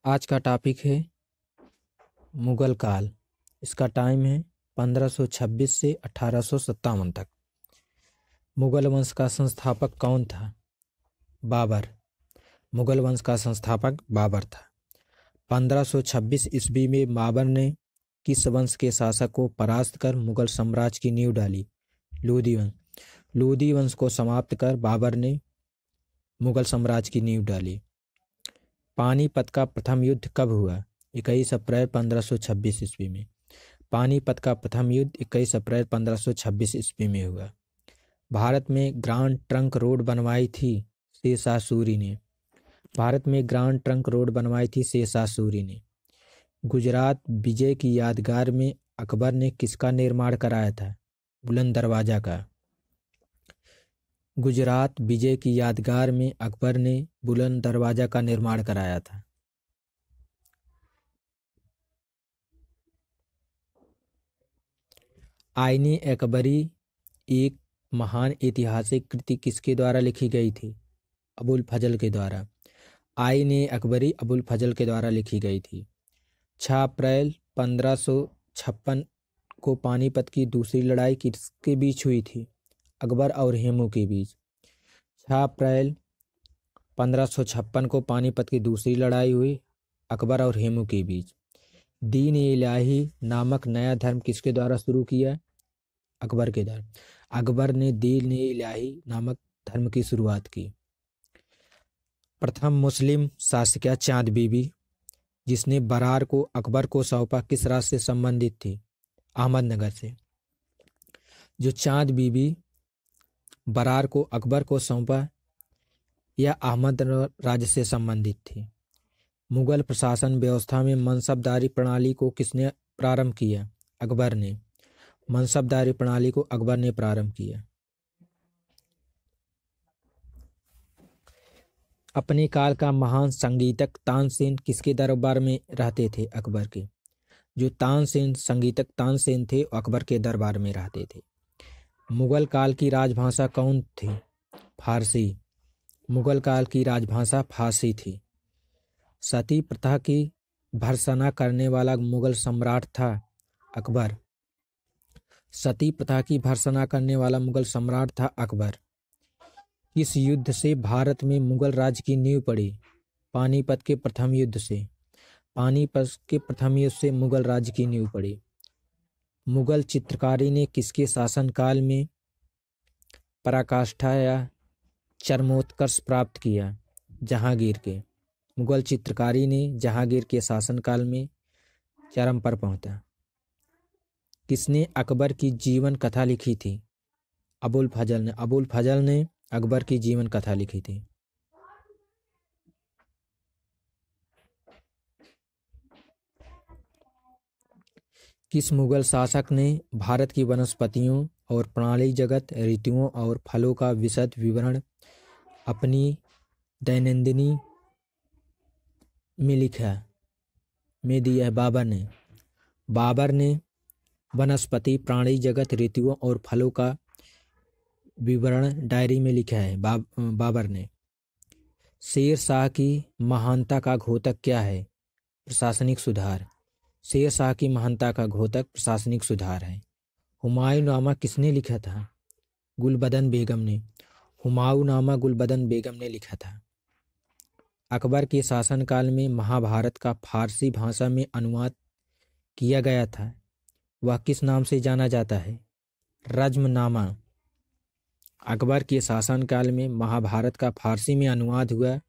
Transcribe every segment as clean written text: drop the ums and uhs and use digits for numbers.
आज का टॉपिक है मुगल काल। इसका टाइम है 1526 से 1857 तक। मुगल वंश का संस्थापक कौन था? बाबर। मुगल वंश का संस्थापक बाबर था। 1526 ईस्वी में बाबर ने किस वंश के शासक को परास्त कर मुगल साम्राज्य की नींव डाली? लोधी वंश। लोधी वंश को समाप्त कर बाबर ने मुगल साम्राज्य की नींव डाली। पानीपत का प्रथम युद्ध कब हुआ? 21 अप्रैल 1526 ईस्वी में। पानीपत का प्रथम युद्ध 21 अप्रैल 1526 ईस्वी में हुआ। भारत में ग्रांड ट्रंक रोड बनवाई थी शेरशाह सूरी ने। भारत में ग्रांड ट्रंक रोड बनवाई थी शेरशाह सूरी ने। गुजरात विजय की यादगार में अकबर ने किसका निर्माण कराया था? बुलंद दरवाजा का। गुजरात विजय की यादगार में अकबर ने बुलंद दरवाजा का निर्माण कराया था। आईने अकबरी एक महान ऐतिहासिक कृति किसके द्वारा लिखी गई थी? अबुल फजल के द्वारा। आईने अकबरी अबुल फजल के द्वारा लिखी गई थी। 6 अप्रैल 1556 को पानीपत की दूसरी लड़ाई किसके बीच हुई थी? अकबर और हेमू के बीच। 6 अप्रैल 1556 को पानीपत की दूसरी लड़ाई हुई अकबर और हेमू के बीच। दीन ए इलाही नामक नया धर्म किसके द्वारा शुरू किया? अकबर के द्वारा। अकबर ने दीन ए इलाही नामक धर्म की शुरुआत की। प्रथम मुस्लिम शासिका चांद बीबी जिसने बरार को अकबर को सौंपा किस राज्य से संबंधित थी? अहमदनगर से। जो चांद बीबी बरार को अकबर को सौंपा यह अहमदनगर राज्य से संबंधित थी। मुगल प्रशासन व्यवस्था में मनसबदारी प्रणाली को किसने प्रारंभ किया? अकबर ने। मनसबदारी प्रणाली को अकबर ने प्रारंभ किया। अपने काल का महान संगीतक तानसेन किसके दरबार में रहते थे? अकबर के। जो तानसेन संगीतक तानसेन थे अकबर के दरबार में रहते थे। मुगल काल की राजभाषा कौन थी? फारसी। मुगल काल की राजभाषा फारसी थी। सती प्रथा की भर्त्सना करने वाला मुगल सम्राट था? अकबर। सती प्रथा की भर्त्सना करने वाला मुगल सम्राट था अकबर। किस युद्ध से भारत में मुगल राज्य की नींव पड़ी? पानीपत के प्रथम युद्ध से। पानीपत के प्रथम युद्ध से मुगल राज्य की नींव पड़ी। मुगल चित्रकारी ने किसके शासनकाल में पराकाष्ठा या चरमोत्कर्ष प्राप्त किया? जहांगीर के। मुगल चित्रकारी ने जहांगीर के शासनकाल में चरम पर पहुंचा। किसने अकबर की जीवन कथा लिखी थी? अबुल फजल ने। अबुल फजल ने अकबर की जीवन कथा लिखी थी। किस मुगल शासक ने भारत की वनस्पतियों और प्राणी जगत, ऋतुओं और फलों का विशद विवरण अपनी दैनंदिनी में लिखा में दिया है? बाबर ने। बाबर ने वनस्पति, प्राणी जगत, ऋतुओं और फलों का विवरण डायरी में लिखा है बाबर ने। शेर शाह की महानता का घोतक क्या है? प्रशासनिक सुधार। शेर शाह की महानता का घोतक प्रशासनिक सुधार है। हुमायूं नामा किसने लिखा था? गुलबदन बेगम ने। हुमायूं नामा गुलबदन बेगम ने लिखा था। अकबर के शासनकाल में महाभारत का फारसी भाषा में अनुवाद किया गया था, वह किस नाम से जाना जाता है? रज्मनामा। अकबर के शासनकाल में महाभारत का फारसी में अनुवाद हुआ,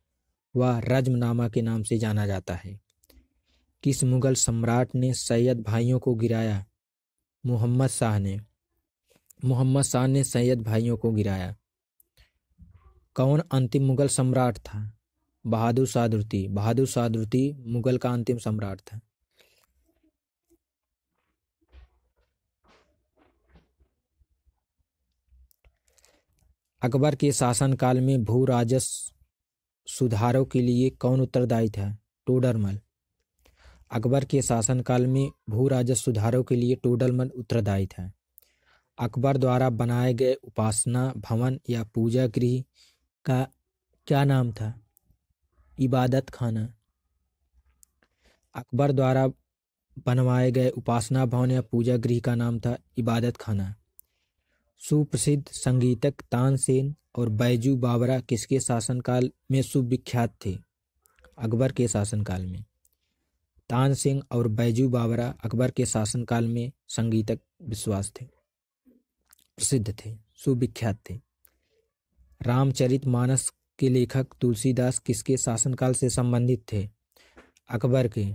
वह रज्मनामा के नाम से जाना जाता है। किस मुगल सम्राट ने सैयद भाइयों को गिराया? मोहम्मद शाह ने। मोहम्मद शाह ने सैयद भाइयों को गिराया। कौन अंतिम मुगल सम्राट था? बहादुर शाह दुर्रानी। बहादुर शाह दुर्रानी मुगल का अंतिम सम्राट था। अकबर के शासनकाल में भू राजस्व सुधारों के लिए कौन उत्तरदायी था? टोडरमल। अकबर के शासनकाल में भू राजस्व सुधारों के लिए टोडरमल उत्तरदायी था। अकबर द्वारा बनाए गए उपासना भवन या पूजा गृह का क्या नाम था? इबादत खाना। अकबर द्वारा बनवाए गए उपासना भवन या पूजा गृह का नाम था इबादत खाना। सुप्रसिद्ध संगीतक तानसेन और बैजू बावरा किसके शासनकाल में सुविख्यात थे? अकबर के शासनकाल में। तानसेन और बैजू बावरा अकबर के शासनकाल में संगीतक विश्वास थे, प्रसिद्ध थे, सुविख्यात थे। रामचरितमानस के लेखक तुलसीदास किसके शासनकाल से संबंधित थे? अकबर के।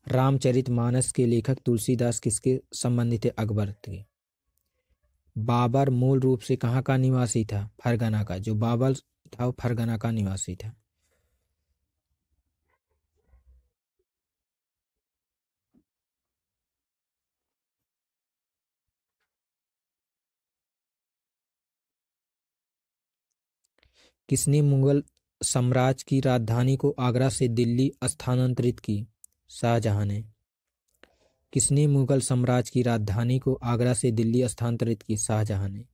रामचरितमानस के लेखक तुलसीदास किसके संबंधित थे? अकबर के। बाबर मूल रूप से कहाँ का निवासी था? फरगना का। जो बाबर था वो फरगना का निवासी था। किसने मुगल साम्राज्य की राजधानी को आगरा से दिल्ली स्थानांतरित की? शाहजहां ने। किसने मुगल साम्राज्य की राजधानी को आगरा से दिल्ली स्थानांतरित की? शाहजहां ने।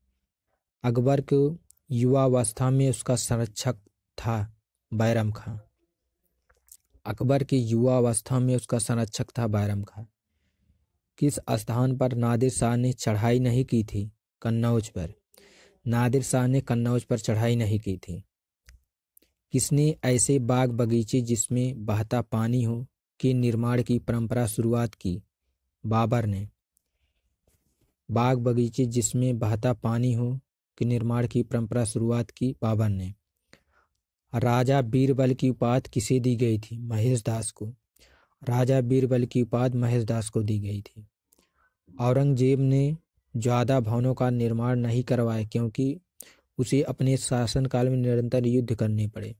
अकबर को युवावस्था में उसका संरक्षक था बैरम खां। अकबर की युवावस्था में उसका संरक्षक था बैरम खां। किस स्थान पर नादिर शाह ने चढ़ाई नहीं की थी? कन्नौज पर। नादिर शाह ने कन्नौज पर चढ़ाई नहीं की थी। किसने ऐसे बाग बगीचे जिसमें बहता पानी हो के निर्माण की परंपरा शुरुआत की? बाबर ने। बाग बगीचे जिसमें बहता पानी हो के निर्माण की परंपरा शुरुआत की? बाबर ने। राजा बीरबल की उपाधि किसे दी गई थी? महेश दास को। राजा बीरबल की उपाधि महेश दास को दी गई थी। औरंगजेब ने ज्यादा भवनों का निर्माण नहीं करवाया क्योंकि उसे अपने शासनकाल में निरंतर युद्ध करने पड़े।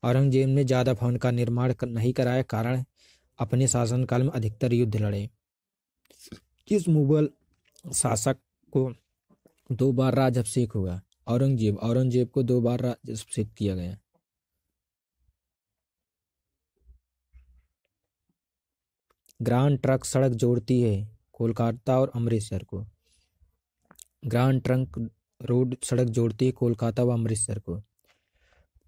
औरंगजेब ने ज्यादा भवन का निर्माण नहीं कराया, कारण अपने शासनकाल में अधिकतर युद्ध लड़े। किस मुगल शासक को 2 बार राज्याभिषेक हुआ? औरंगजेब। औरंगजेब को 2 बार राज्याभिषेक किया गया। ग्रांड ट्रंक सड़क जोड़ती है कोलकाता और अमृतसर को। ग्रांड ट्रंक रोड सड़क जोड़ती है कोलकाता व अमृतसर को।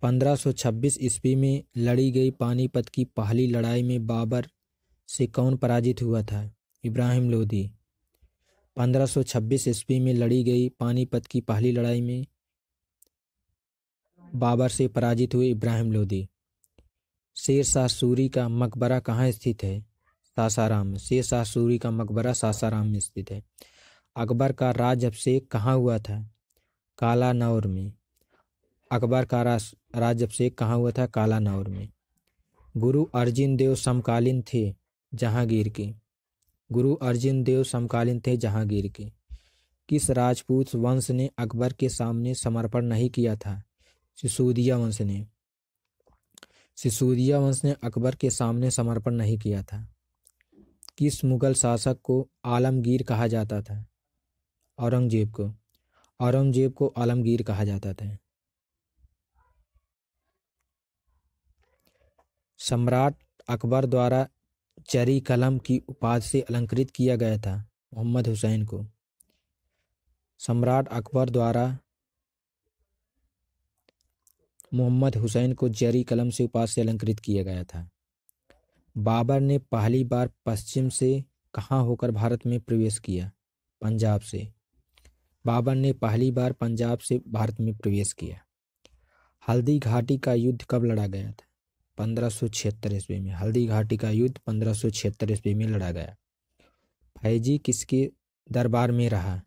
1526 ईस्वी में लड़ी गई पानीपत की पहली लड़ाई में बाबर से कौन पराजित हुआ था? इब्राहिम लोदी। 1526 ईस्वी में लड़ी गई पानीपत की पहली लड़ाई में बाबर से पराजित हुए इब्राहिम लोदी। शेर शाह सूरी का मकबरा कहाँ स्थित है? सासाराम में। शेर शाह सूरी का मकबरा सासाराम में स्थित है। अकबर का राज्याभिषेक कहाँ हुआ था? कालानौर में। अकबर का राज्याभिषेक कहाँ हुआ था? कालानौर में। गुरु अर्जुन देव समकालीन थे जहांगीर के। गुरु अर्जुन देव समकालीन थे जहांगीर के। किस राजपूत वंश ने अकबर के सामने समर्पण नहीं किया था? सिसोदिया वंश ने। सिसोदिया वंश ने अकबर के सामने समर्पण नहीं किया था। किस मुगल शासक को आलमगीर कहा जाता था? औरंगजेब को। औरंगजेब को आलमगीर कहा जाता था। सम्राट अकबर द्वारा जरी कलम की उपाधि से अलंकृत किया गया था मोहम्मद हुसैन को। सम्राट अकबर द्वारा मोहम्मद हुसैन को जरी कलम से उपाधि से अलंकृत किया गया था। बाबर ने पहली बार पश्चिम से कहाँ होकर भारत में प्रवेश किया? पंजाब से। बाबर ने पहली बार पंजाब से भारत में प्रवेश किया। हल्दी घाटी का युद्ध कब लड़ा गया था? 1576 ईस्वी में। हल्दी घाटी का युद्ध 1576 ईस्वी में लड़ा गया। फैजी किसके दरबार में रहा?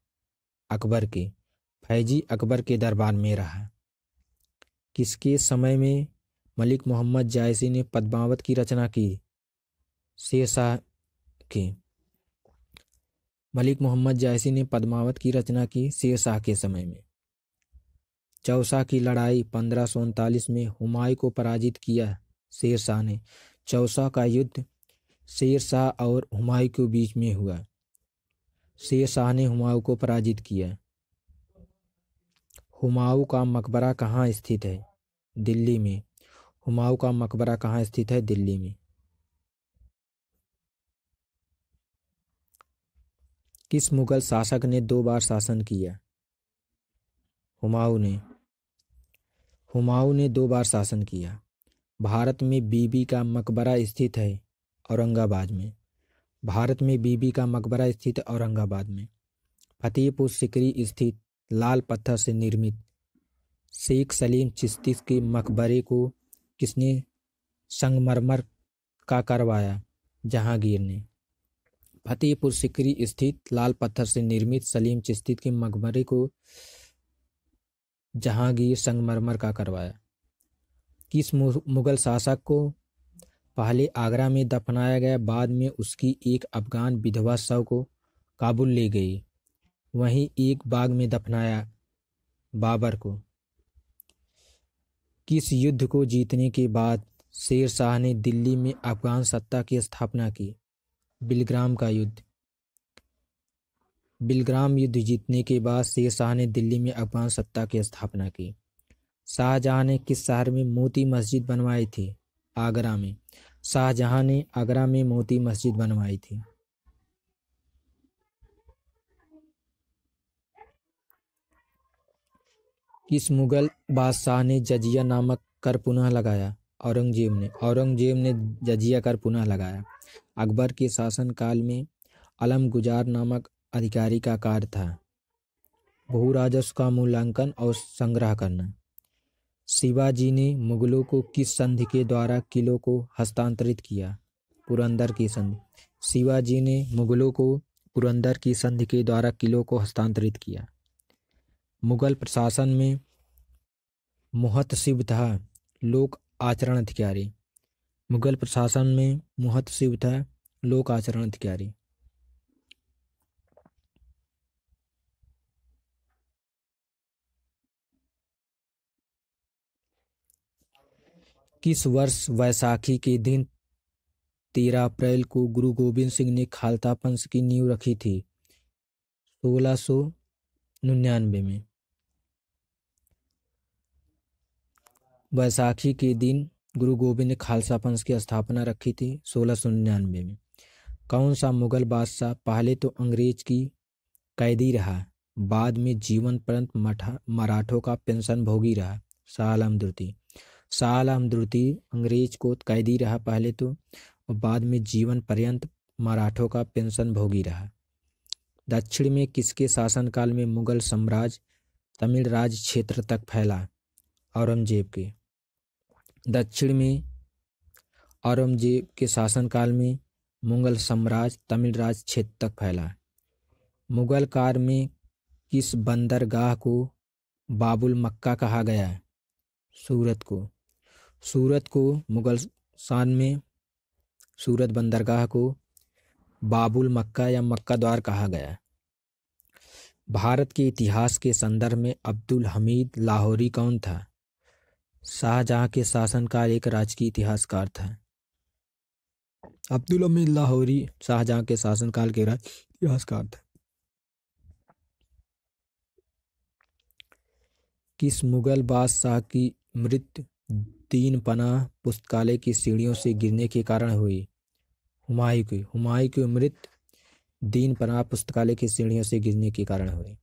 अकबर के। फैजी अकबर के दरबार में रहा। किसके समय में मलिक मोहम्मद जायसी ने पद्मावत की रचना की? शेरशाह के। मलिक मोहम्मद जायसी ने पद्मावत की रचना की शेरशाह के समय में। चौसा की लड़ाई 1539 में हुमायूं को पराजित किया शेरशाह ने। चौसा का युद्ध शेरशाह और हुमायूं के बीच में हुआ। शेरशाह ने हुमायूं को पराजित किया। हुमायूं का मकबरा कहाँ स्थित है? दिल्ली में। हुमायूं का मकबरा कहाँ स्थित है? दिल्ली में। किस मुगल शासक ने 2 बार शासन किया? हुमायूं ने। हुमायूं ने 2 बार शासन किया। भारत में बीबी का मकबरा स्थित है औरंगाबाद में। भारत में बीबी का मकबरा स्थित है औरंगाबाद में। फतेहपुर सिकरी स्थित लाल पत्थर से निर्मित शेख सलीम चिश्ती के मकबरे को किसने संगमरमर का करवाया? जहांगीर ने। फतेहपुर सिकरी स्थित लाल पत्थर से निर्मित सलीम चिश्ती के मकबरे को जहांगीर संगमरमर का करवाया। किस मुगल शासक को पहले आगरा में दफनाया गया, बाद में उसकी एक अफगान विधवा शव को काबुल ले गई, वहीं एक बाग में दफनाया? बाबर को। किस युद्ध को जीतने के बाद शेर शाह ने दिल्ली में अफगान सत्ता की स्थापना की? बिलग्राम का युद्ध। बिलग्राम युद्ध जीतने के बाद शेर शाह ने दिल्ली में अफगान सत्ता की स्थापना की। शाहजहां ने किस शहर में मोती मस्जिद बनवाई थी? आगरा में। शाहजहां ने आगरा में मोती मस्जिद बनवाई थी। किस मुगल बादशाह ने जजिया नामक कर पुनः लगाया? औरंगजेब ने। औरंगजेब ने जजिया कर पुनः लगाया। अकबर के शासनकाल में अलमगुजार नामक अधिकारी का कार्य था भू राजस्व का मूल्यांकन और संग्रह करना। शिवाजी ने मुगलों को किस संधि के द्वारा किलों को हस्तांतरित किया? पुरंदर की संधि। शिवाजी ने मुगलों को पुरंदर की संधि के द्वारा किलों को हस्तांतरित किया। मुगल प्रशासन में मुहतसिब था लोक आचरण अधिकारी। मुगल प्रशासन में मुहतसिब था लोक आचरण अधिकारी। किस वर्ष वैसाखी के दिन 13 अप्रैल को गुरु गोविंद सिंह ने खालसा पंथ की नींव रखी थी? 1699 में। वैसाखी के दिन गुरु गोविंद ने खालसा पंथ की स्थापना रखी थी 1699 में। कौन सा मुगल बादशाह पहले तो अंग्रेज की कैदी रहा, बाद में जीवन पर्यंत मराठों का पेंशन भोगी रहा? शाह आलम द्वितीय। शाह आलम द्वितीय अंग्रेज को कैदी रहा पहले तो, और बाद में जीवन पर्यंत मराठों का पेंशन भोगी रहा। दक्षिण में किसके शासनकाल में मुगल साम्राज्य तमिल राज क्षेत्र तक फैला? औरंगजेब के। दक्षिण में औरंगजेब के शासनकाल में मुगल साम्राज्य तमिल राज क्षेत्र तक फैला। मुगल काल में किस बंदरगाह को बाबुल मक्का कहा गया? सूरत को। सूरत को मुगल शान में सूरत बंदरगाह को बाबुल मक्का या मक्का द्वार कहा गया। भारत के इतिहास के संदर्भ में अब्दुल हमीद लाहौरी कौन था? शाहजहां के शासनकाल एक राजकीय इतिहासकार था। अब्दुल हमीद लाहौरी शाहजहां के शासनकाल के इतिहासकार थे। किस मुगल बादशाह की मृत्यु दीन पनाह पुस्तकालय की सीढ़ियों से गिरने के कारण हुई? हुमायूं की। हुमायूं की मृत्यु दीन पनाह पुस्तकालय की सीढ़ियों से गिरने के कारण हुई।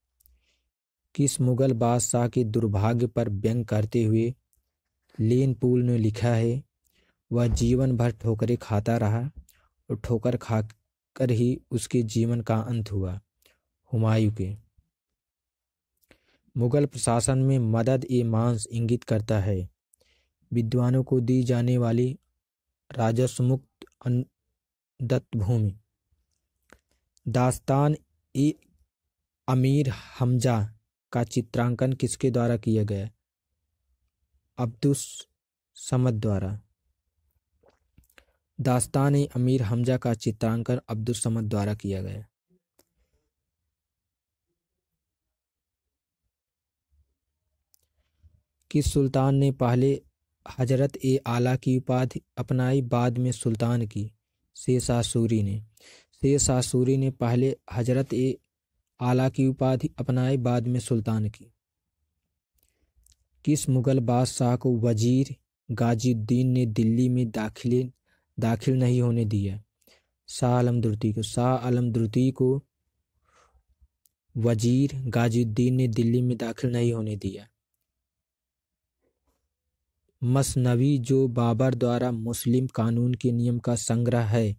किस मुगल बादशाह के दुर्भाग्य पर व्यंग करते हुए लेन पूल ने लिखा है, वह जीवन भर ठोकरें खाता रहा और ठोकर खाकर ही उसके जीवन का अंत हुआ? हुमायूं के। मुगल प्रशासन में मदद ए मांस इंगित करता है विद्वानों को दी जाने वाली राजस्व मुक्त दत्त भूमि। दास्तान ए अमीर हमजा का चित्रांकन किसके द्वारा किया गया? अब्दुस समद द्वारा। दास्तान ए अमीर हमजा का चित्रांकन अब्दुस समद द्वारा किया गया। किस सुल्तान ने पहले हजरत ए आला की उपाधि अपनाई, बाद में सुल्तान की? शेरशाह सूरी ने। शेरशाह सूरी ने पहले हजरत ए आला की उपाधि अपनाई, बाद में सुल्तान की। किस मुगल बादशाह को वजीर गाजीउद्दीन ने दिल्ली में दाखिल नहीं होने दिया? शाह आलम द्वितीय को। शाह आलम द्वितीय को वजीर गाजीउद्दीन ने दिल्ली में दाखिल नहीं होने दिया। मसनवी जो बाबर द्वारा मुस्लिम कानून के नियम का संग्रह है।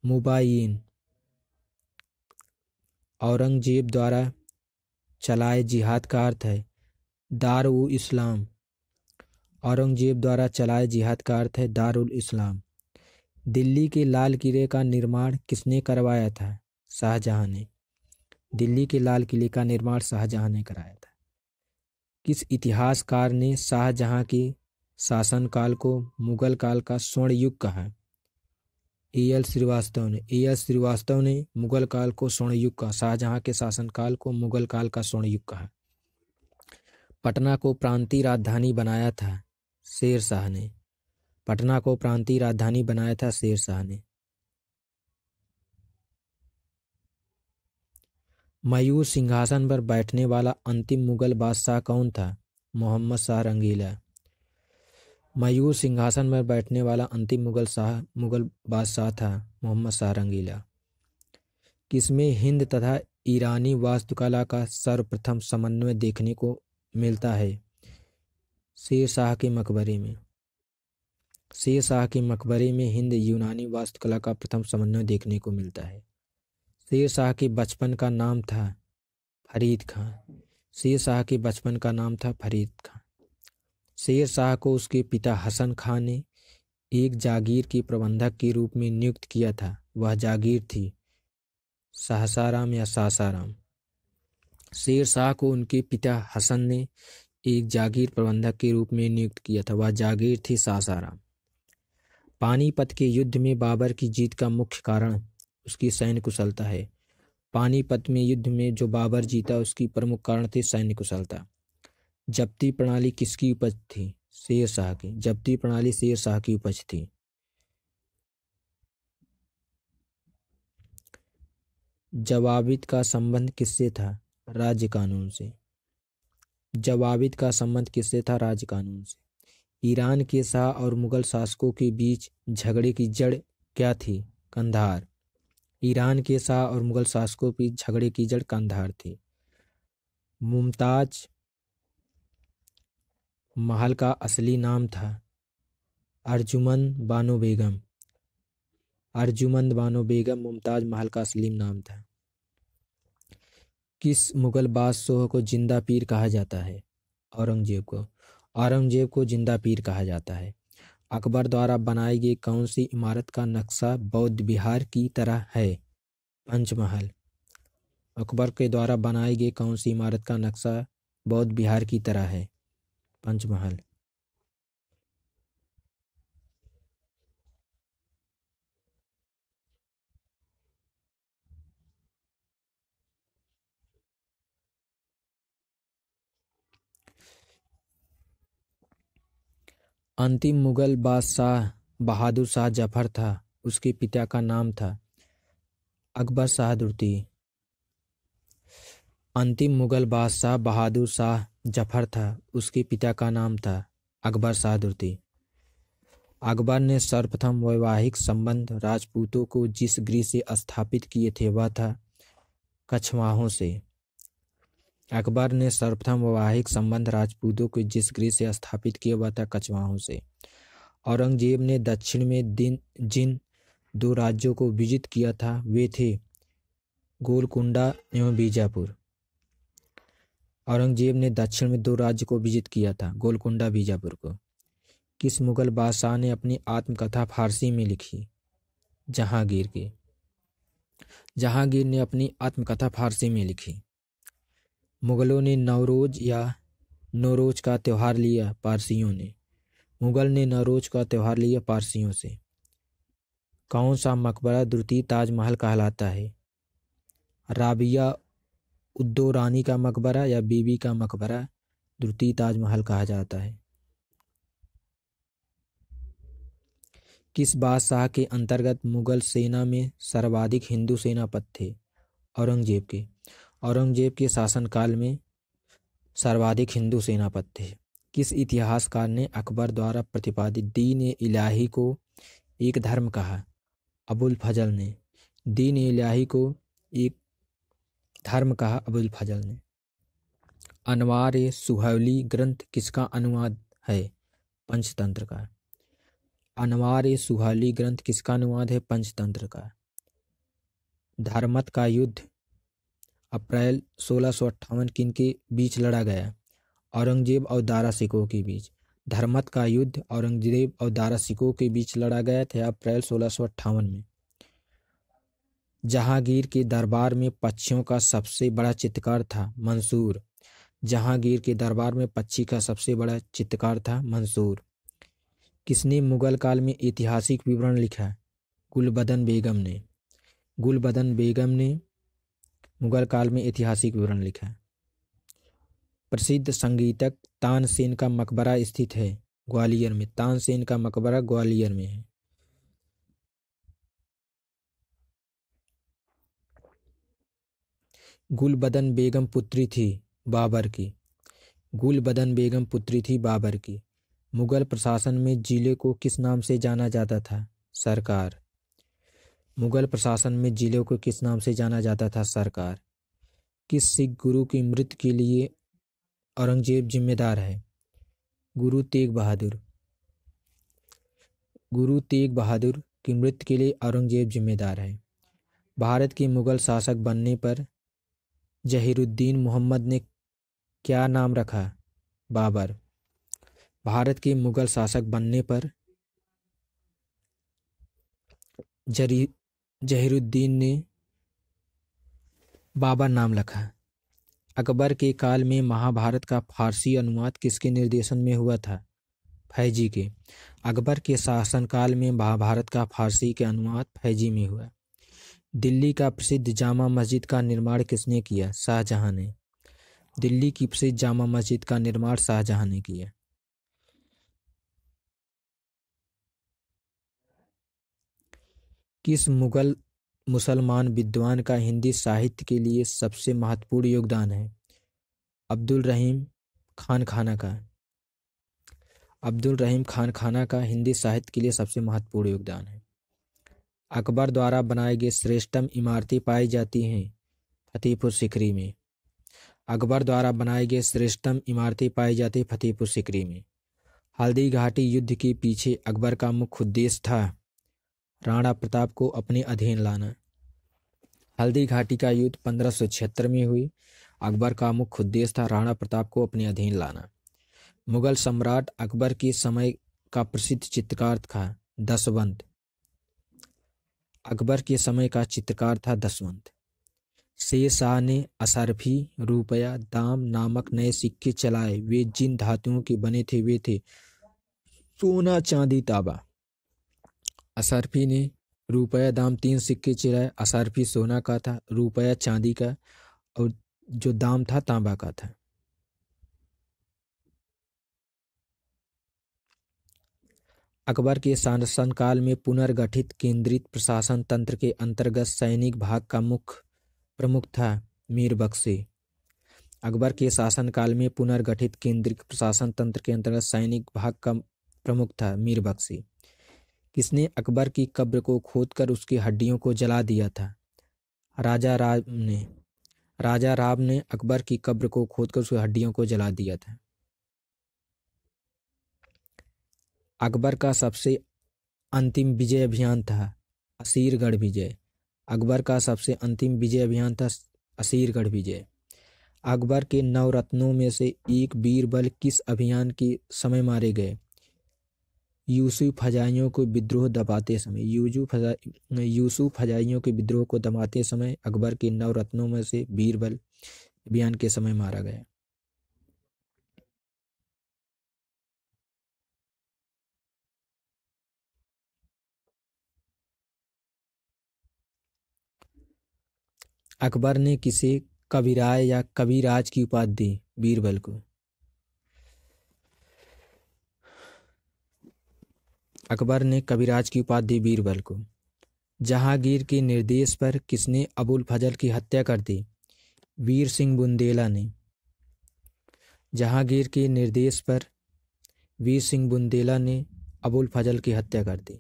मुबायिन औरंगजेब द्वारा चलाए जिहाद का अर्थ है दारुल इस्लाम। औरंगजेब द्वारा चलाए जिहाद का अर्थ है दारुल इस्लाम। दिल्ली के लाल किले का निर्माण किसने करवाया था? शाहजहां ने। दिल्ली के लाल किले का निर्माण शाहजहां ने कराया था। किस इतिहासकार ने शाहजहां के शासनकाल को मुगल काल का स्वर्ण युग कहा? ए.एल. श्रीवास्तव ने। ए.एल. श्रीवास्तव ने मुगल काल को स्वर्ण युग कहा। शाहजहां के शासनकाल को मुगल काल का स्वर्ण युग कहा। पटना को प्रांतीय राजधानी बनाया था शेर शाह ने। पटना को प्रांतीय राजधानी बनाया था शेर शाह ने। मयूर सिंहासन पर बैठने वाला अंतिम मुगल बादशाह कौन था? मोहम्मद शाह रंगीला। मयूर सिंहासन पर बैठने वाला अंतिम मुगल बादशाह था मोहम्मद शाह रंगीला। किसमें हिंद तथा ईरानी वास्तुकला का सर्वप्रथम समन्वय देखने को मिलता है? शेर शाह के मकबरे में। शेर शाह के मकबरे में हिंद यूनानी वास्तुकला का प्रथम समन्वय देखने को मिलता है। शेर शाह के बचपन का नाम था फरीद खां। शेर शाह के बचपन का नाम था फरीद खां। शेर शाह को उसके पिता हसन खां ने एक जागीर के प्रबंधक के रूप में नियुक्त किया था। वह जागीर थी सासाराम या सासाराम। शेर शाह को उनके पिता हसन ने एक जागीर प्रबंधक के रूप में नियुक्त किया था। वह जागीर थी सासाराम। पानीपत के युद्ध में बाबर की जीत का मुख्य कारण उसकी सैन्य कुशलता है। पानीपत में युद्ध में जो बाबर जीता उसकी प्रमुख कारण थी सैन्य कुशलता। जब्ती प्रणाली किसकी उपज थी? शेर शाह की। जब्ती प्रणाली शेर शाह की उपज थी। जवाबित का संबंध किससे था? राज्य कानून से। जवाबित का संबंध किससे था? राज्य कानून से। ईरान के शाह और मुगल शासकों के बीच झगड़े की जड़ क्या थी? कंधार। ईरान के शाह और मुगल शासकों के बीच झगड़े की जड़ कंधार थी। मुमताज महल का असली नाम था अर्जुमंद बानो बेगम। अर्जुमंद बानो बेगम मुमताज महल का असली नाम था। किस मुगल बादशाह को जिंदा पीर कहा जाता है? औरंगजेब को। औरंगजेब को जिंदा पीर कहा जाता है। अकबर द्वारा बनाई गई कौन सी इमारत का नक्शा बौद्ध विहार की तरह है? पंचमहल। अकबर के द्वारा बनाई गई कौन सी इमारत का नक्शा बौद्ध विहार की तरह है? पंचमहल। अंतिम मुगल बादशाह बहादुर शाह जफर था। उसके पिता का नाम था अकबर शाह दुर्ती। अंतिम मुगल बादशाह बहादुर शाह जफर था। उसके पिता का नाम था अकबर शाह दुर्ती। अकबर ने सर्वप्रथम वैवाहिक संबंध राजपूतों को जिस गृह से स्थापित किए थे वह था कछवाहों से। अकबर ने सर्वप्रथम वैवाहिक संबंध राजपूतों को जिस गृह से स्थापित किया वह था कछवाहों से। औरंगजेब ने दक्षिण में जिन दो राज्यों को विजित किया था वे थे गोलकुंडा एवं बीजापुर। औरंगजेब ने दक्षिण में दो राज्य को विजित किया था गोलकुंडा बीजापुर को। किस मुगल बादशाह ने अपनी आत्मकथा फारसी में लिखी? जहांगीर की। जहांगीर ने अपनी आत्मकथा फारसी में लिखी। मुगलों ने नवरोज या नौरोज का त्यौहार लिया पारसियों ने। मुगल ने नौरोज का त्यौहार लिया पारसियों से। कौन सा मकबरा द्वितीय ताजमहल कहलाता है? राबिया उद्दौरानी का मकबरा या बीबी का मकबरा द्वितीय ताजमहल कहा जाता है। किस बादशाह के अंतर्गत मुगल सेना में सर्वाधिक हिंदू सेनापति थे? औरंगजेब के। औरंगजेब के शासनकाल में सर्वाधिक हिंदू सेनापति थे। किस इतिहासकार ने अकबर द्वारा प्रतिपादित दीन ए इलाही को एक धर्म कहा? अबुल फजल ने। दीन ए इलाही को एक धर्म कहा अबुल फजल ने। अनवार सुहौली ग्रंथ किसका अनुवाद है? पंचतंत्र का। अनवार सुहौली ग्रंथ किसका अनुवाद है? पंचतंत्र का। धर्मत का युद्ध अप्रैल 1658 किन के बीच लड़ा गया? औरंगजेब और दारा सिकोह के बीच। धर्मत का युद्ध औरंगजेब और दारा सिकोह के बीच लड़ा गया था अप्रैल 1658 में। जहांगीर के दरबार में पक्षियों का सबसे बड़ा चित्रकार था मंसूर। जहांगीर के दरबार में पक्षी का सबसे बड़ा चित्रकार था मंसूर। किसने मुगल काल में ऐतिहासिक विवरण लिखा? गुलबदन बेगम ने। गुलबदन बेगम ने मुगल काल में ऐतिहासिक विवरण लिखा। प्रसिद्ध संगीतक तानसेन का मकबरा स्थित है ग्वालियर में। तानसेन का मकबरा ग्वालियर में है। गुलबदन बेगम पुत्री थी बाबर की। गुलबदन बेगम पुत्री थी बाबर की। मुगल प्रशासन में जिले को किस नाम से जाना जाता था? सरकार। मुगल प्रशासन में जिले को किस नाम से जाना जाता था? सरकार। किस सिख गुरु की मृत्यु के लिए औरंगजेब जिम्मेदार है? गुरु तेग बहादुर। गुरु तेग बहादुर की मृत्यु के लिए औरंगजेब जिम्मेदार है। भारत के मुगल शासक बनने पर जहीरुद्दीन मोहम्मद ने क्या नाम रखा? बाबर। भारत के मुगल शासक बनने पर जहीरुद्दीन ने बाबर नाम रखा। अकबर के काल में महाभारत का फारसी अनुवाद किसके निर्देशन में हुआ था? फैजी के। अकबर के शासनकाल में महाभारत का फारसी के अनुवाद फैजी में हुआ। दिल्ली का प्रसिद्ध जामा मस्जिद का निर्माण किसने किया? शाहजहां ने। दिल्ली की प्रसिद्ध जामा मस्जिद का निर्माण शाहजहां ने किया। किस मुगल मुसलमान विद्वान का हिंदी साहित्य के लिए सबसे महत्वपूर्ण योगदान है? अब्दुल रहीम खान खाना का। अब्दुल रहीम खान खाना का हिंदी साहित्य के लिए सबसे महत्वपूर्ण योगदान है। अकबर द्वारा बनाए गए श्रेष्ठतम इमारतें पाई जाती हैं फतेहपुर सीकरी में। अकबर द्वारा बनाए गए श्रेष्ठतम इमारतें पाई जाती फतेहपुर सीकरी में। हल्दी घाटी युद्ध के पीछे अकबर का मुख्य उद्देश्य था राणा प्रताप को अपने अधीन लाना। हल्दी घाटी का युद्ध 1576 में हुई। अकबर का मुख्य उद्देश्य था राणा प्रताप को अपने अधीन लाना। मुगल सम्राट अकबर के समय का प्रसिद्ध चित्रकार था दशवंत। अकबर के समय का चित्रकार था दशवंत। शेर शाह ने असरफी, रुपया, दाम नामक नए सिक्के चलाए। वे जिन धातुओं के बने थे वे थे सोना, चांदी, तांबा। असरफी ने रुपया, दाम 3 सिक्के चलाए। असरफी सोना का था, रुपया चांदी का और जो दाम था तांबा का था। अकबर के शासनकाल में पुनर्गठित केंद्रित प्रशासन तंत्र के अंतर्गत सैनिक भाग का मुख्य प्रमुख था मीर बख्शी। अकबर के शासनकाल में पुनर्गठित केंद्रित प्रशासन तंत्र के अंतर्गत सैनिक भाग का प्रमुख था मीर बख्शी। किसने अकबर की कब्र को खोदकर उसकी हड्डियों को जला दिया था? राजा राम ने। राजा राम ने अकबर की कब्र को खोदकर उसकी हड्डियों को जला दिया था। अकबर का सबसे अंतिम विजय अभियान था असीरगढ़ विजय। अकबर का सबसे अंतिम विजय अभियान था असीरगढ़ विजय। अकबर के नवरत्नों में से एक बीरबल किस अभियान के समय मारे गए? यूसुफ हजाइयों को विद्रोह दबाते समय। यूसुफ हजाइयों के विद्रोह को दबाते समय अकबर के नवरत्नों में से बीरबल अभियान के समय मारा गया। अकबर ने किसे कविराय या कविराज की उपाधि दी? बीरबल को। अकबर ने कविराज की उपाधि दी बीरबल को। जहांगीर के निर्देश पर किसने अबुल फजल की हत्या कर दी? वीर सिंह बुंदेला ने। जहांगीर के निर्देश पर वीर सिंह बुंदेला ने अबुल फजल की हत्या कर दी।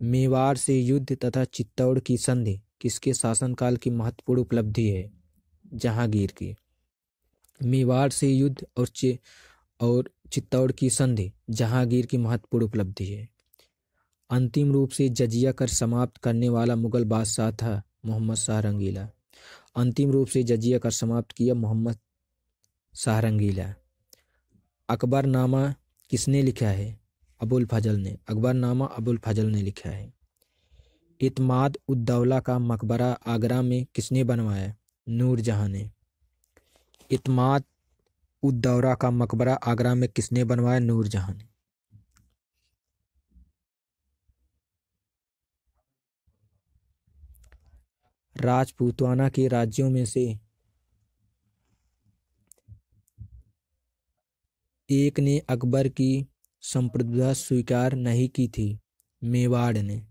मेवाड़ से युद्ध तथा चित्तौड़ की संधि किसके शासनकाल की महत्वपूर्ण उपलब्धि है? जहांगीर की। मेवाड़ से युद्ध और चित्तौड़ की संधि जहांगीर की महत्वपूर्ण उपलब्धि है। अंतिम रूप से जजिया कर समाप्त करने वाला मुगल बादशाह था मोहम्मद शाह रंगीला। अंतिम रूप से जजिया कर समाप्त किया मोहम्मद शाह रंगीला। अकबरनामा किसने लिखा है? अबुल फजल ने। अकबरनामा अबुल फजल ने लिखा है। इत्माद उद दौला का मकबरा आगरा में किसने बनवाया? नूरजहां ने। इत्माद उद दौला का मकबरा आगरा में किसने बनवाया? नूरजहां ने। राजपूताना के राज्यों में से एक ने अकबर की संप्रभुता स्वीकार नहीं की थी। मेवाड़ ने।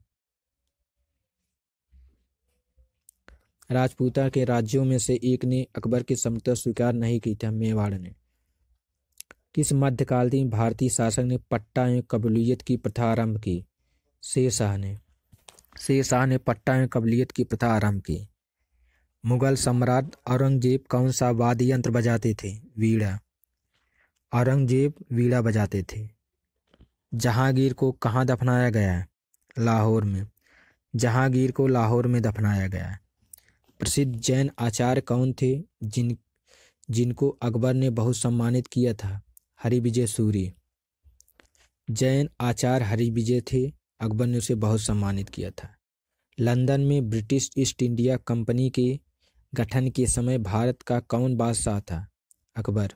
राजपूता के राज्यों में से एक ने अकबर की संप्रभुता स्वीकार नहीं की थी। मेवाड़ ने। किस मध्यकालीन भारतीय शासक ने पट्टा एवं कबूलियत की प्रथा आरंभ की? शेरशाह ने। शेरशाह ने पट्टा एवं कबूलियत की प्रथा आरंभ की। मुगल सम्राट औरंगजेब कौन सा वाद्य यंत्र बजाते थे? वीणा। औरंगजेब वीणा बजाते थे। जहांगीर को कहाँ दफनाया गया है? लाहौर में। जहांगीर को लाहौर में दफनाया गया है। प्रसिद्ध जैन आचार्य कौन थे जिनको अकबर ने बहुत सम्मानित किया था? हरिविजय सूरी। जैन आचार्य हरिविजय थे, अकबर ने उसे बहुत सम्मानित किया था। लंदन में ब्रिटिश ईस्ट इंडिया कंपनी के गठन के समय भारत का कौन बादशाह था? अकबर।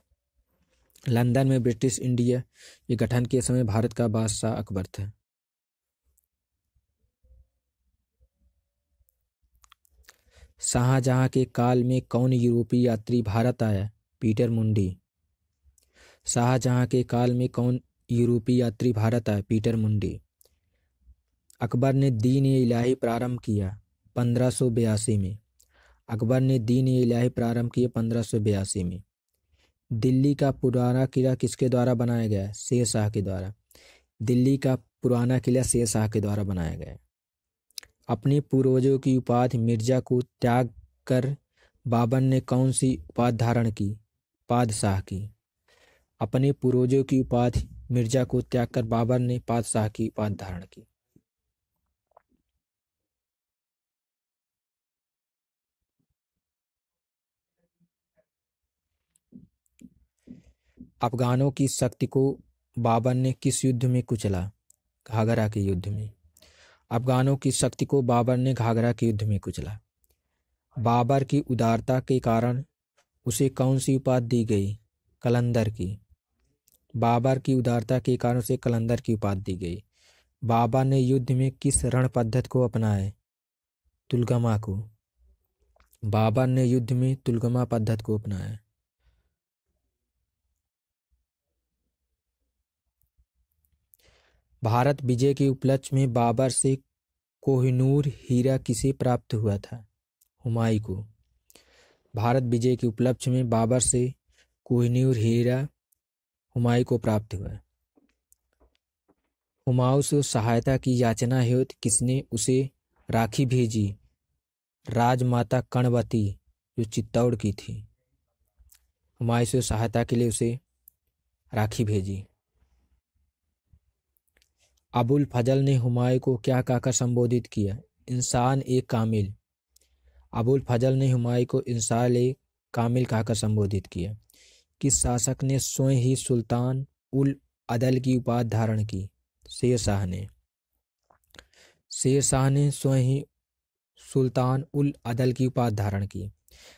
लंदन में ब्रिटिश इंडिया के गठन के समय भारत का बादशाह अकबर था। शाहजहां के काल में कौन यूरोपीय यात्री भारत आया? पीटर मुंडी। शाहजहां के काल में कौन यूरोपीय यात्री भारत आया? पीटर मुंडी। अकबर ने दीन-ए-इलाही प्रारंभ किया 1582 में। अकबर ने दीन-ए-इलाही प्रारंभ किया 1582 में। दिल्ली का पुराना किला किसके द्वारा बनाया गया? शेरशाह के द्वारा। दिल्ली का पुराना किला शेरशाह के द्वारा बनाया गया। अपने पूर्वजों की उपाधि मिर्जा को त्याग कर बाबर ने कौन सी उपाधि धारण की? पादशाह की। अपने पूर्वजों की उपाधि मिर्जा को त्याग कर बाबर ने पादशाह की उपाधि धारण की। अफगानों की शक्ति को बाबर ने किस युद्ध में कुचला? घाघरा के युद्ध में। अफगानों की शक्ति को बाबर ने घाघरा के युद्ध में कुचला। बाबर की उदारता के कारण उसे कौन सी उपाधि दी गई? कलंदर की। बाबर की उदारता के कारण उसे कलंदर की उपाधि दी गई। बाबर ने युद्ध में किस रण पद्धति को अपनाया? तुलगमा को। बाबर ने युद्ध में तुलगमा पद्धति को अपनाया। भारत विजय के उपलक्ष्य में बाबर से कोहिनूर हीरा किसे प्राप्त हुआ था? हुमायूं को। भारत विजय के उपलक्ष्य में बाबर से कोहिनूर हीरा हुमायूं को प्राप्त हुआ। हुमायूं से सहायता की याचना हेतु किसने उसे राखी भेजी? राजमाता कर्णवती, जो चित्तौड़ की थी। हुमायूं से सहायता के लिए उसे राखी भेजी। अबुल फजल ने हुमायूं को क्या कहकर संबोधित किया? इंसान ए कामिल। अबुल फजल ने हुमायूं को इंसान ए कामिल कहकर संबोधित किया। किस शासक ने स्वयं ही सुल्तान उल अदल की उपाधि धारण की? शेरशाह ने। शेरशाह ने स्वयं ही सुल्तान उल अदल की उपाधि धारण की।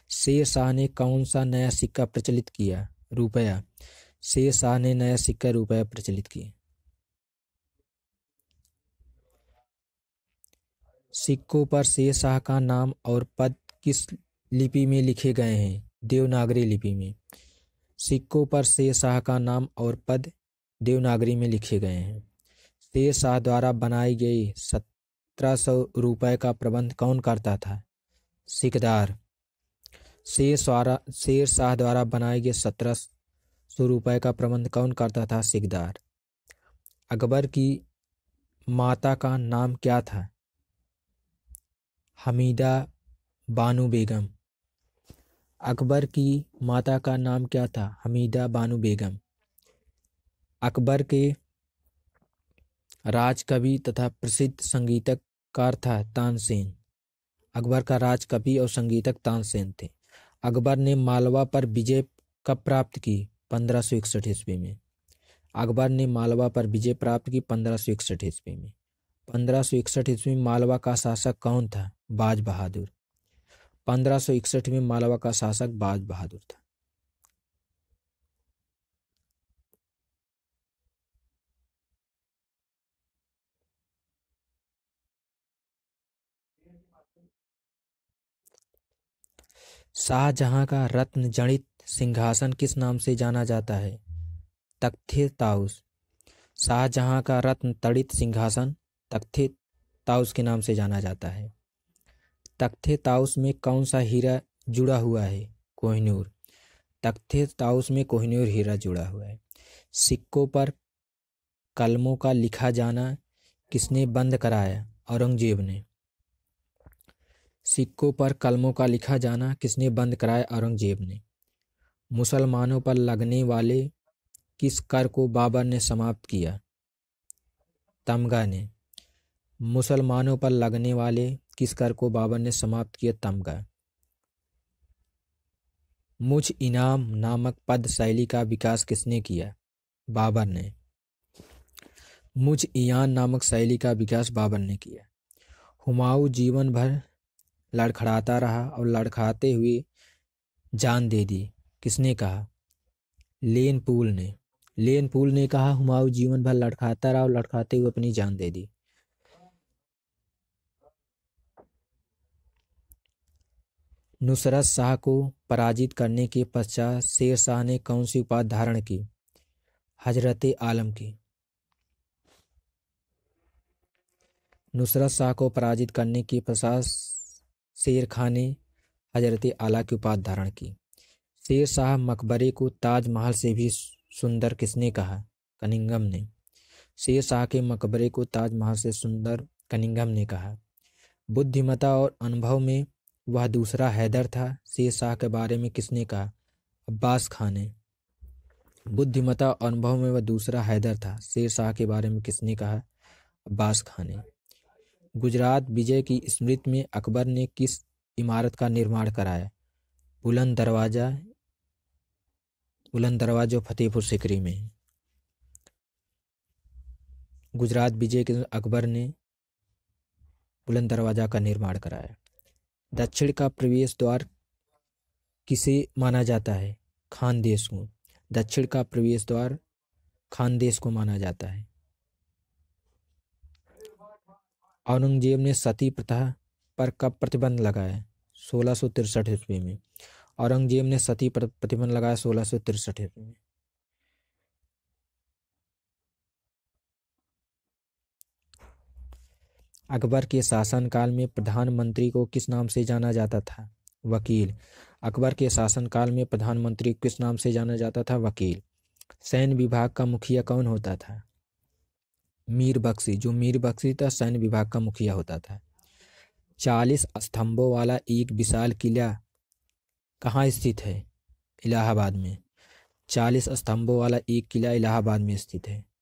शेरशाह ने कौन सा नया सिक्का प्रचलित किया? रुपया। शेरशाह ने नया सिक्का रुपया प्रचलित किया। सिक्कों पर शेरशाह का नाम और पद किस लिपि में लिखे गए हैं? देवनागरी लिपि में। सिक्कों पर शेरशाह का नाम और पद देवनागरी में लिखे गए हैं। शेरशाह द्वारा बनाई गई 1700 रुपये का प्रबंध कौन करता था? सिकदार। शेरशाह द्वारा बनाई गई 1700 रुपये का प्रबंध कौन करता था? सिकदार। अकबर की माता का नाम क्या था? हमीदा बानो बेगम। अकबर की माता का नाम क्या था? हमीदा बानो बेगम। अकबर के राजकवि तथा प्रसिद्ध संगीतकार था तानसेन। अकबर का राजकवि और संगीतक तानसेन थे। अकबर ने मालवा पर विजय कब प्राप्त की? 1561 ईस्वी में। अकबर ने मालवा पर विजय प्राप्त की 1561 ईस्वी में। 1561 ईस्वी में मालवा का शासक कौन था? बाज बहादुर। 1561 में मालवा का शासक बाज बहादुर था। शाहजहां का रत्न जड़ित सिंहासन किस नाम से जाना जाता है? तख्ते ताउस। शाहजहां का रत्न तड़ित सिंहासन तख्ते ताउस के नाम से जाना जाता है। तख्ते ताउस में कौन सा हीरा जुड़ा हुआ है? कोहिनूर। तख्ते ताउस में कोहिनूर हीरा जुड़ा हुआ है। सिक्कों पर कलमों का लिखा जाना किसने बंद कराया? औरंगजेब ने। सिक्कों पर कलमों का लिखा जाना किसने बंद कराया? औरंगजेब ने। मुसलमानों पर लगने वाले किस कर को बाबर ने समाप्त किया? तमगा ने। मुसलमानों पर लगने वाले किस कर को बाबर ने समाप्त किया? तमगा। मुझ इनाम नामक पद शैली का विकास किसने किया? बाबर ने। मुझ इयान नामक शैली का विकास बाबर ने किया। हुमायूं जीवन भर लड़खड़ाता रहा और लड़खड़ाते हुए जान दे दी, किसने कहा? लेन पूल ने। लेन पूल ने कहा हुमायूं जीवन भर लड़खड़ाता रहा और लड़खड़ाते हुए अपनी जान दे दी। नुसरत शाह को पराजित करने के पश्चात शेर शाह ने कौन सी उपाधि धारण की? हजरत आलम की। नुसरत शाह को पराजित करने के पश्चात शेर खां ने हजरत आला की उपाधि धारण की। शेर शाह मकबरे को ताजमहल से भी सुंदर किसने कहा? कनिंघम ने। शेर शाह के मकबरे को ताजमहल से सुंदर कनिंघम ने कहा। बुद्धिमत्ता और अनुभव में वह दूसरा हैदर था, शेर शाह के बारे में किसने कहा? अब्बास खां ने। बुद्धिमत्ता और अनुभव में वह दूसरा हैदर था, शेर शाह के बारे में किसने कहा? अब्बास खां ने। गुजरात विजय की स्मृति में अकबर ने किस इमारत का निर्माण कराया? बुलंद दरवाजा। बुलंद दरवाजा फतेहपुर सीकरी में। गुजरात विजय के अकबर ने बुलंद दरवाजा का निर्माण कराया। दक्षिण का प्रवेश द्वार किसे माना जाता है? खानदेश को। दक्षिण का प्रवेश द्वार खानदेश को माना जाता है। औरंगजेब ने सती प्रथा पर कब प्रतिबंध लगाया? 1663 ईस्वी में। औरंगजेब ने सती पर प्रतिबंध लगाया 1663 ईस्वी में। अकबर के शासनकाल में प्रधानमंत्री को किस नाम से जाना जाता था? वकील। अकबर के शासनकाल में प्रधानमंत्री किस नाम से जाना जाता था? वकील। सैन्य विभाग का मुखिया कौन होता था? मीर बख्शी। जो मीर बख्शी था सैन्य विभाग का मुखिया होता था। 40 स्तंभों वाला एक विशाल किला कहाँ स्थित है? इलाहाबाद में। 40 स्तंभों वाला एक किला इलाहाबाद में स्थित है।